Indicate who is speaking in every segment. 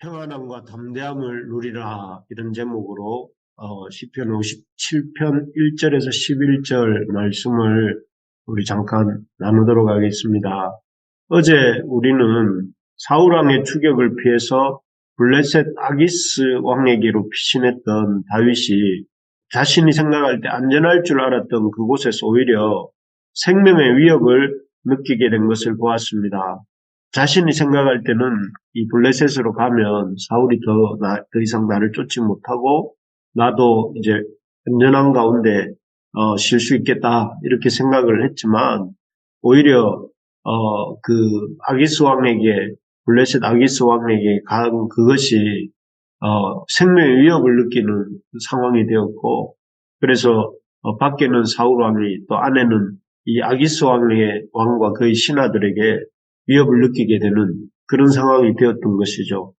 Speaker 1: 평안함과 담대함을 누리라 이런 제목으로 시편 57편 1절에서 11절 말씀을 우리 잠깐 나누도록 하겠습니다. 어제 우리는 사울왕의 추격을 피해서 블레셋 아기스 왕에게로 피신했던 다윗이 자신이 생각할 때 안전할 줄 알았던 그곳에서 오히려 생명의 위협을 느끼게 된 것을 보았습니다. 자신이 생각할 때는 이 블레셋으로 가면 사울이 더 이상 나를 쫓지 못하고 나도 이제 안전한 가운데 쉴 수 있겠다 이렇게 생각을 했지만 오히려 그 아기스 왕에게 블레셋 아기스 왕에게 간 그것이 생명의 위협을 느끼는 상황이 되었고 그래서 밖에는 사울 왕이 또 안에는 이 아기스 왕과 그의 신하들에게 위협을 느끼게 되는 그런 상황이 되었던 것이죠.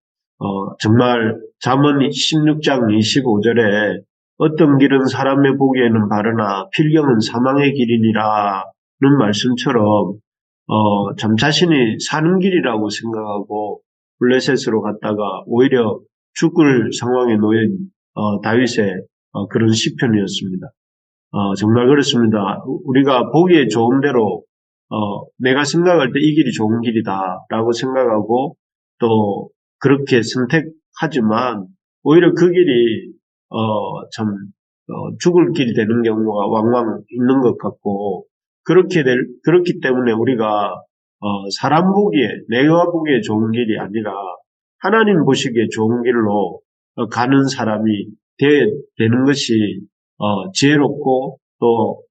Speaker 1: 정말 잠언 16장 25절에 어떤 길은 사람의 보기에는 바르나 필경은 사망의 길이니라는 말씀처럼 참 자신이 사는 길이라고 생각하고 블레셋으로 갔다가 오히려 죽을 상황에 놓인 다윗의 그런 시편이었습니다. 정말 그렇습니다. 우리가 보기에 좋은 대로 내가 생각할 때 이 길이 좋은 길이다라고 생각하고 또 그렇게 선택하지만 오히려 그 길이 참 죽을 길이 되는 경우가 왕왕 있는 것 같고 그렇기 때문에 우리가 사람 보기에 내가 보기에 좋은 길이 아니라 하나님 보시기에 좋은 길로 가는 사람이 되는 것이 지혜롭고 또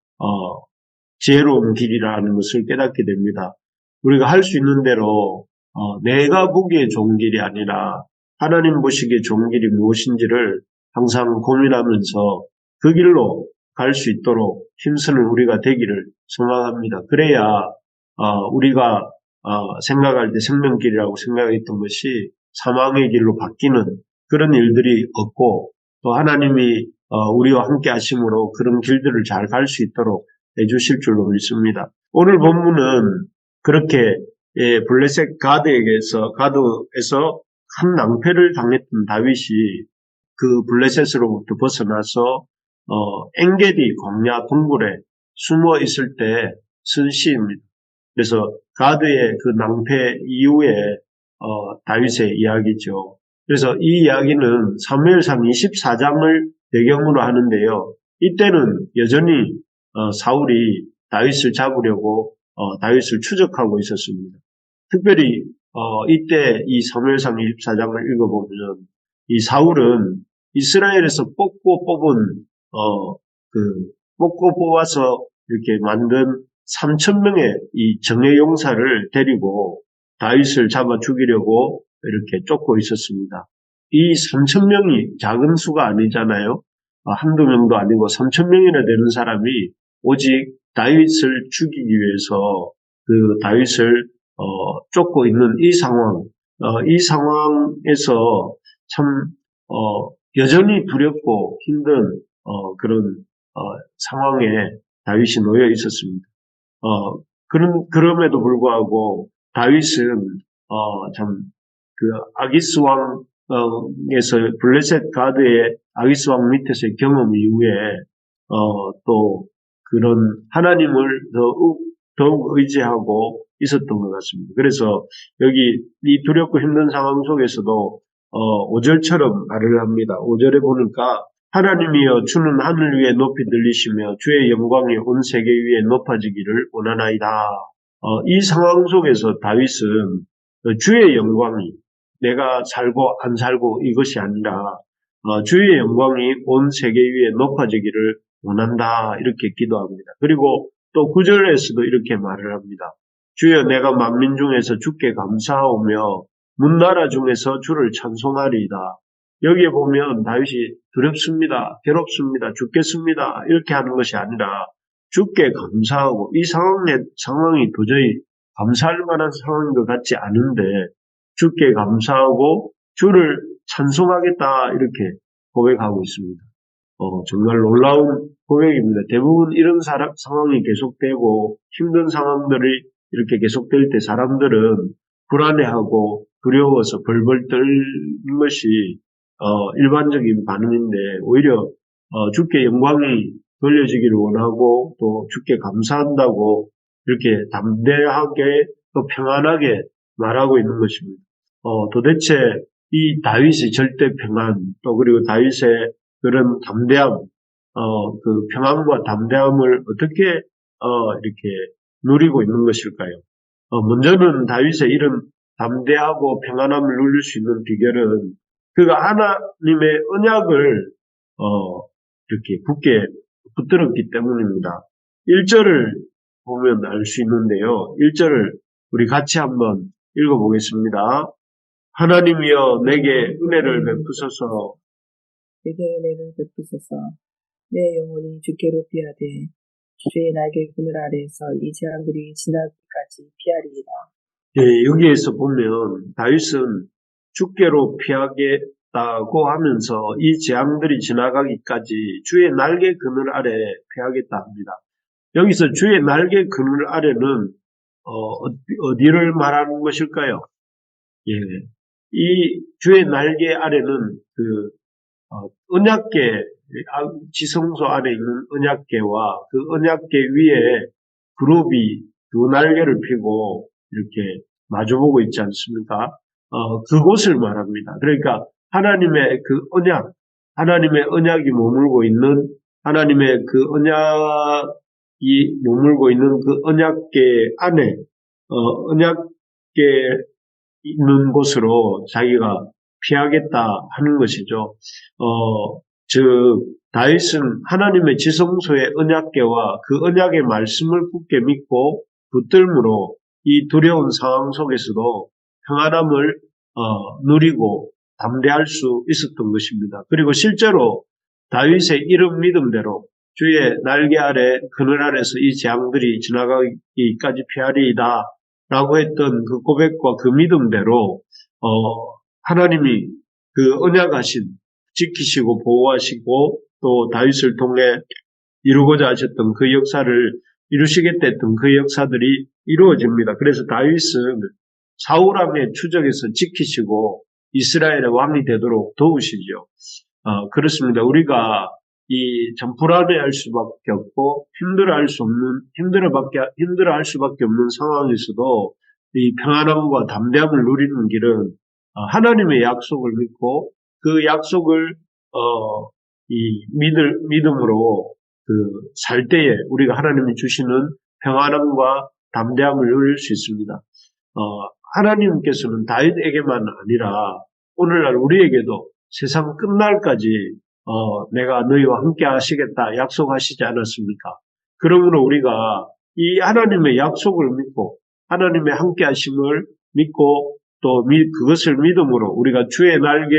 Speaker 1: 지혜로운 길이라는 것을 깨닫게 됩니다. 우리가 할 수 있는 대로 내가 보기에 좋은 길이 아니라 하나님 보시기에 좋은 길이 무엇인지를 항상 고민하면서 그 길로 갈 수 있도록 힘쓰는 우리가 되기를 소망합니다. 그래야 우리가 생각할 때 생명길이라고 생각했던 것이 사망의 길로 바뀌는 그런 일들이 없고 또 하나님이 우리와 함께 하심으로 그런 길들을 잘 갈 수 있도록 해주실 줄로 믿습니다. 오늘 본문은 그렇게 블레셋 가드에서 큰 낭패를 당했던 다윗이 그 블레셋으로부터 벗어나서 엔게디 광야 동굴에 숨어 있을 때 쓴 시입니다. 그래서 가드의 그 낭패 이후에 다윗의 이야기죠. 그래서 이 이야기는 사무엘상 24장을 배경으로 하는데요. 이때는 여전히 사울이 다윗을 잡으려고 다윗을 추적하고 있었습니다. 특별히 이때 이 사무엘상 24장을 읽어보면 이 사울은 이스라엘에서 뽑고 뽑아서 이렇게 만든 3,000명의 이 정예 용사를 데리고 다윗을 잡아 죽이려고 이렇게 쫓고 있었습니다. 이 3,000명이 작은 수가 아니잖아요. 한두 명도 아니고 3,000명이나 되는 사람이 오직 다윗을 죽이기 위해서 그 다윗을 쫓고 있는 이 상황에서 참 여전히 두렵고 힘든 그런 상황에 다윗이 놓여 있었습니다. 그럼에도 불구하고 다윗은 참 그 아기스 왕에서 블레셋 가드의 아기스 왕 밑에서의 경험 이후에 또 그런 하나님을 더욱 의지하고 있었던 것 같습니다. 그래서 여기 이 두렵고 힘든 상황 속에서도 5절처럼 말을 합니다. 5절에 보니까 하나님이여 주는 하늘 위에 높이 들리시며 주의 영광이 온 세계 위에 높아지기를 원하나이다. 이 상황 속에서 다윗은 주의 영광이 내가 살고 안 살고 이것이 아니라 주의 영광이 온 세계 위에 높아지기를 원한다 이렇게 기도합니다. 그리고 또 9절에서도 이렇게 말을 합니다. 주여 내가 만민 중에서 주께 감사하오며 문나라 중에서 주를 찬송하리이다. 여기에 보면 다윗이 두렵습니다. 괴롭습니다. 죽겠습니다. 이렇게 하는 것이 아니라 주께 감사하고 이 상황이 도저히 감사할 만한 상황인 것 같지 않은데 주께 감사하고 주를 찬송하겠다 이렇게 고백하고 있습니다. 정말 놀라운 고백입니다. 대부분 이런 상황이 계속되고 힘든 상황들이 이렇게 계속될 때 사람들은 불안해하고 두려워서 벌벌 떨는 것이 일반적인 반응인데 오히려 주께 영광이 돌려지기를 원하고 또 주께 감사한다고 이렇게 담대하게 또 평안하게 말하고 있는 것입니다. 도대체 이 다윗의 절대 평안 또 그리고 다윗의 그런 담대함, 그 평안과 담대함을 어떻게 이렇게 누리고 있는 것일까요? 먼저는 다윗의 이런 담대하고 평안함을 누릴 수 있는 비결은 그가 하나님의 언약을 이렇게 굳게 붙들었기 때문입니다. 1절을 보면 알 수 있는데요. 1절을 우리 같이 한번 읽어보겠습니다. 하나님이여 내게 은혜를 베푸소서.
Speaker 2: 내게 은혜를 베푸소서. 내 영혼이 주께로 피하되 주의 날개 그늘 아래에서 이 재앙들이 지나기까지 피하리이다.
Speaker 1: 예, 여기에서 보면 다윗은 주께로 피하겠다고 하면서 이 재앙들이 지나가기까지 주의 날개 그늘 아래 피하겠다 합니다. 여기서 주의 날개 그늘 아래는 어디를 말하는 것일까요? 예, 이 주의 날개 아래는 그 언약궤 지성소 안에 있는 언약궤와 그 언약궤 위에 그룹이 두 날개를 펴고 이렇게 마주보고 있지 않습니까? 그곳을 말합니다. 그러니까 하나님의 그 언약, 하나님의 언약이 머물고 있는 하나님의 그 언약이 머물고 있는 그 언약궤 안에 언약궤 있는 곳으로 자기가 피하겠다 하는 것이죠. 즉 다윗은 하나님의 지성소의 언약궤와 그 언약의 말씀을 굳게 믿고 붙들므로 이 두려운 상황 속에서도 평안함을 누리고 담대할 수 있었던 것입니다. 그리고 실제로 다윗의 이런 믿음대로 주의 날개 아래 그늘 아래서 이 재앙들이 지나가기까지 피하리이다 라고 했던 그 고백과 그 믿음대로 하나님이 그 언약하신 지키시고 보호하시고 또 다윗을 통해 이루고자 하셨던 그 역사를 이루시겠다 했던 그 역사들이 이루어집니다. 그래서 다윗은 사울 왕의 추적에서 지키시고 이스라엘의 왕이 되도록 도우시죠. 그렇습니다. 우리가 참 불안해할 수밖에 없고 힘들어할 수밖에 없는 상황에서도 이 평안함과 담대함을 누리는 길은 하나님의 약속을 믿고 그 약속을 믿음으로 살 때에 우리가 하나님이 주시는 평안함과 담대함을 누릴 수 있습니다. 하나님께서는 다윗에게만 아니라 오늘날 우리에게도 세상 끝날까지 내가 너희와 함께 하시겠다 약속하시지 않았습니까? 그러므로 우리가 이 하나님의 약속을 믿고 하나님의 함께 하심을 믿고 또 그것을 믿음으로 우리가 주의 날개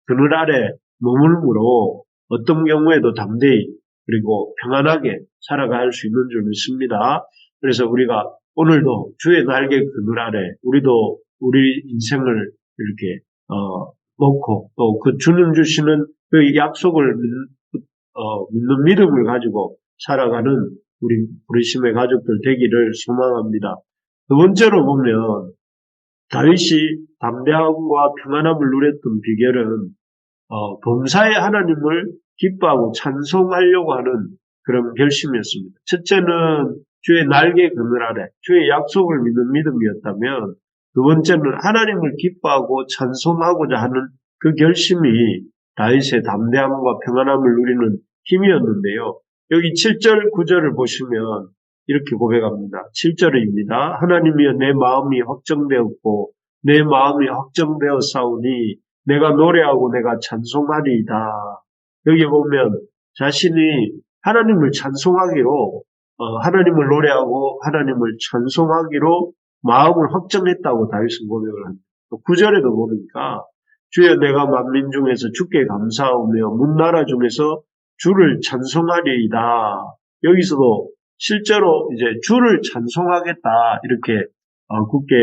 Speaker 1: 그늘 아래 머물므로 어떤 경우에도 담대히 그리고 평안하게 살아갈 수 있는 줄 믿습니다. 그래서 우리가 오늘도 주의 날개 그늘 아래 우리도 우리 인생을 이렇게 놓고 또 그 주님 주시는 그 약속을 믿는 믿음을 가지고 살아가는 우리 부르심의 가족들 되기를 소망합니다. 두 번째로 보면 다윗이 담대함과 평안함을 누렸던 비결은 범사의 하나님을 기뻐하고 찬송하려고 하는 그런 결심이었습니다. 첫째는 주의 날개 그늘 아래 주의 약속을 믿는 믿음이었다면 두 번째는 하나님을 기뻐하고 찬송하고자 하는 그 결심이 다윗의 담대함과 평안함을 누리는 힘이었는데요. 여기 7절 9절을 보시면 이렇게 고백합니다. 7절입니다. 하나님이여 내 마음이 확정되었고 내 마음이 확정되어 싸우니 내가 노래하고 내가 찬송하리이다. 여기 보면 자신이 하나님을 찬송하기로 하나님을 노래하고 하나님을 찬송하기로 마음을 확정했다고 다윗은 고백을 합니다. 9절에도 보니까 주여 내가 만민 중에서 주께 감사하며 문나라 중에서 주를 찬송하리이다. 여기서도 실제로 이제 주를 찬송하겠다 이렇게 굳게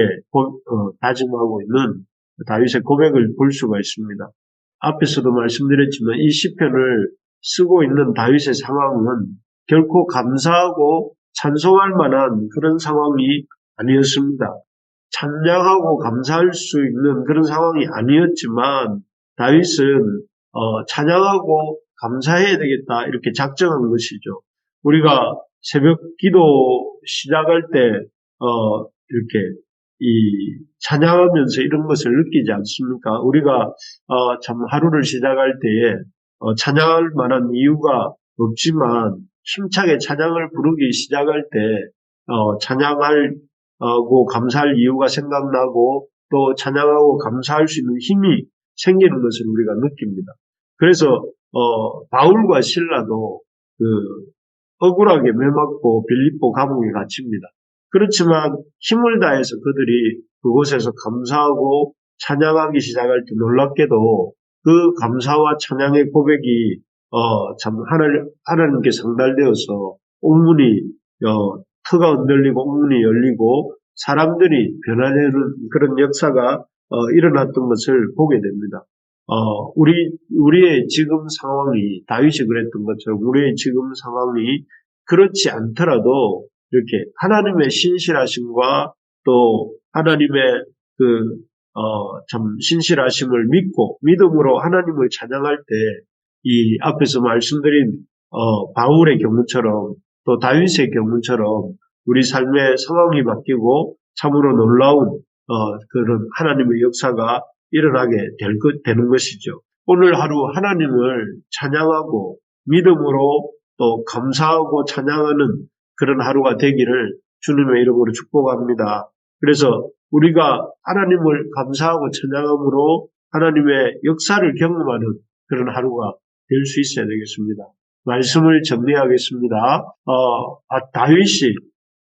Speaker 1: 다짐하고 있는 다윗의 고백을 볼 수가 있습니다. 앞에서도 말씀드렸지만 이 시편을 쓰고 있는 다윗의 상황은 결코 감사하고 찬송할 만한 그런 상황이 아니었습니다. 찬양하고 감사할 수 있는 그런 상황이 아니었지만 다윗은 찬양하고 감사해야 되겠다 이렇게 작정한 것이죠. 우리가 새벽 기도 시작할 때 이렇게 이 찬양하면서 이런 것을 느끼지 않습니까? 우리가 참 하루를 시작할 때에 찬양할 만한 이유가 없지만 힘차게 찬양을 부르기 시작할 때 찬양하고 감사할 이유가 생각나고 또 찬양하고 감사할 수 있는 힘이 생기는 것을 우리가 느낍니다. 그래서 바울과 실라도 억울하게 매맞고 빌립보 감옥에 갇힙니다. 그렇지만 힘을 다해서 그들이 그곳에서 감사하고 찬양하기 시작할 때 놀랍게도 그 감사와 찬양의 고백이 참 하나님께 상달되어서 옥문이 터가 흔들리고 옥문이 열리고 사람들이 변화되는 그런 역사가 일어났던 것을 보게 됩니다. 우리의 지금 상황이 다윗이 그랬던 것처럼 우리의 지금 상황이 그렇지 않더라도 이렇게 하나님의 신실하심과 또 하나님의 참 신실하심을 믿고 믿음으로 하나님을 찬양할 때 이 앞에서 말씀드린 바울의 경우처럼 또 다윗의 경우처럼 우리 삶의 상황이 바뀌고 참으로 놀라운 그런 하나님의 역사가 일어나게 되는 것이죠. 오늘 하루 하나님을 찬양하고 믿음으로 또 감사하고 찬양하는 그런 하루가 되기를 주님의 이름으로 축복합니다. 그래서 우리가 하나님을 감사하고 찬양함으로 하나님의 역사를 경험하는 그런 하루가 될 수 있어야 되겠습니다. 말씀을 정리하겠습니다. 다윗이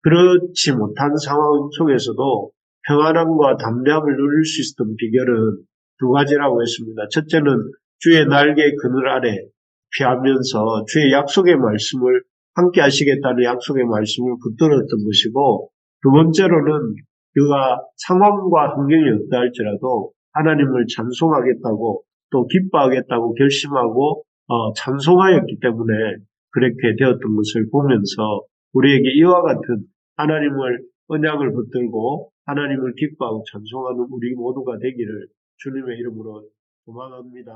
Speaker 1: 그렇지 못한 상황 속에서도 평안함과 담대함을 누릴 수 있었던 비결은 두 가지라고 했습니다. 첫째는 주의 날개 그늘 아래 피하면서 주의 약속의 말씀을 함께 하시겠다는 약속의 말씀을 붙들었던 것이고, 두 번째로는 그가 상황과 환경이 어떠 할지라도 하나님을 찬송하겠다고 또 기뻐하겠다고 결심하고 찬송하였기 때문에 그렇게 되었던 것을 보면서 우리에게 이와 같은 하나님을 언약을 붙들고 하나님을 기뻐하고 찬송하는 우리 모두가 되기를 주님의 이름으로 소망합니다.